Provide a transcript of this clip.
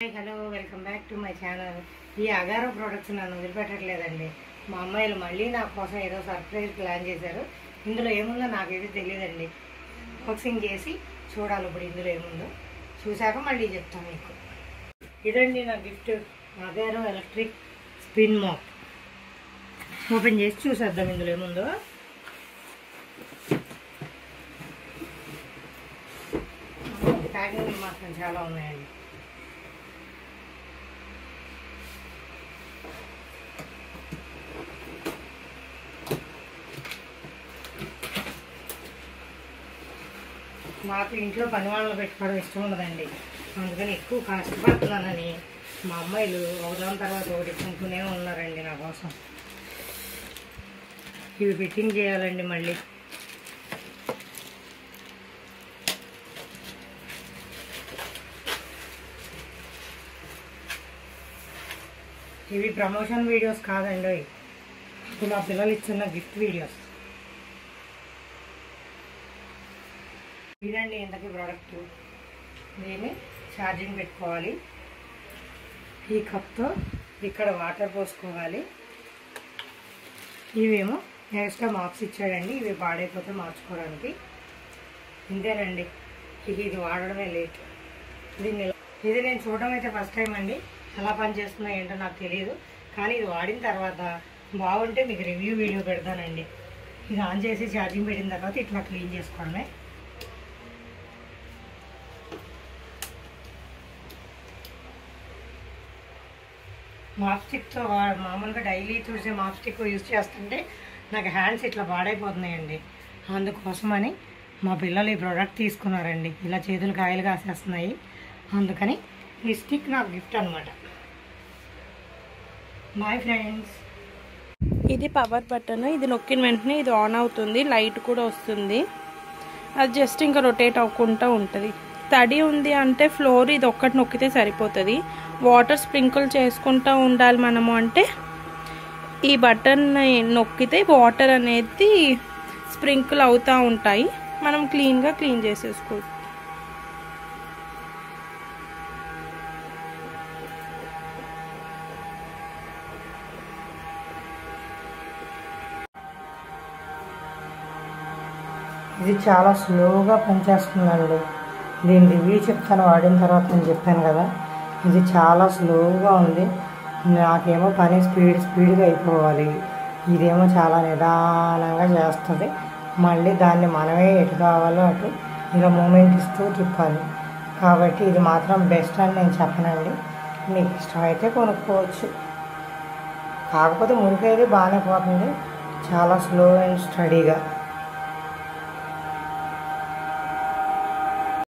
Hello welcome back to my channel. ఈ Agaro products నన్ను వదిలిపెట్టట్లేదండి. మా అమ్మాయిలు మళ్ళీ నా కోసం ఏదో సర్ప్రైజ్ ప్లాన్ చేశారు. ఇందులో ఏముందో నాకైతే తెలియదండి. బాక్సింగ్ చేసి చూడాలి ఇప్పుడు ఇందులో ఏముందో. చూశాక మళ్ళీ చెప్తాను మీకు. ఇదండి నా gift, Agaro electric spin mop. Open చేసి చూసేద్దాం ఇందులో ఏముందో. ప్యాకింగ్ మాత్రం చాలా ఉన్నాయండి. నాకు ఇంట్లో పని వాళ్ళని పెట్టుకోవడం ఇష్టం ఉండదండి. అందుకని ఎక్కువ కష్టపడుతున్నానని మా అమ్మాయిలు ఒకదాని తర్వాత ఒకటి కొనుక్కునే ఉన్నారండి నా కోసం. ఇవి ఫిట్టింగ్ చేయాలండి మళ్ళీ. ఇవి ప్రమోషన్ వీడియోస్ కాదండి, ఇది మా పిల్లలు ఇచ్చిన గిఫ్ట్ వీడియోస్. ఇదండి ఇంతకీ ప్రోడక్ట్. దీన్ని ఛార్జింగ్ పెట్టుకోవాలి. ఈ కప్తో ఇక్కడ వాటర్ పోసుకోవాలి. ఇవేమో ఎక్స్ట్రా మాప్స్ ఇచ్చాడండి, ఇవి పాడైపోతే మార్చుకోవడానికి. ఇంతేనండి, ఇది వాడడమే లేట్. ఇది నేను చూడడం అయితే ఫస్ట్ టైం అండి. ఎలా పనిచేస్తుందో ఏంటో నాకు తెలియదు, కానీ ఇది వాడిన తర్వాత బాగుంటే మీకు రివ్యూ వీడియో పెడతానండి. ఇది ఆన్ చేసి ఛార్జింగ్ పెట్టిన తర్వాత ఇట్లా క్లీన్ చేసుకోవడమే. మాప్ స్టిక్తో మామూలుగా డైలీ చూసే మాప్ స్టిక్ యూజ్ చేస్తుంటే నాకు హ్యాండ్స్ ఇట్లా పాడైపోతున్నాయండి. అందుకోసమని మా పిల్లలు ఈ ప్రోడక్ట్ తీసుకున్నారండి. ఇలా చేతులు కాయలు కాసేస్తున్నాయి, అందుకని ఈ స్టిక్ నాకు గిఫ్ట్ అనమాట. Boy friends. ఇది పవర్ బటన్. ఇది నొక్కిన వెంటనే ఇది ఆన్ అవుతుంది, లైట్ కూడా వస్తుంది. అది జస్ట్ ఇంకా రొటేట్ అవ్వకుండా ఉంటుంది. తడి ఉంది అంటే ఫ్లోర్ ఇది ఒక్కటి నొక్కితే సరిపోతుంది. వాటర్ స్ప్రింకిల్ చేసుకుంటూ ఉండాలి మనము అంటే ఈ బటన్ నొక్కితే వాటర్ అనేది స్ప్రింకిల్ అవుతూ ఉంటాయి. మనం క్లీన్గా క్లీన్ చేసేసుకోవచ్చు. ఇది చాలా స్లోగా పనిచేస్తుందండి. దీని రివ్యూ చెప్తాను వాడిన తర్వాత. నేను చెప్పాను కదా, ఇది చాలా స్లోగా ఉంది. నాకేమో పని స్పీడ్గా అయిపోవాలి, ఇదేమో చాలా నిదానంగా చేస్తుంది. మళ్ళీ దాన్ని మనమే ఎటు కావాలో అటు ఇలా మూమెంట్ ఇస్తూ తిప్పాలి. కాబట్టి ఇది మాత్రం బెస్ట్ అని నేను చెప్పనండి. మీకు ఇష్టమైతే కొనుక్కోవచ్చు. కాకపోతే మురికైతే బాగానే పోతుంది, చాలా స్లో అండ్ స్టడీగా.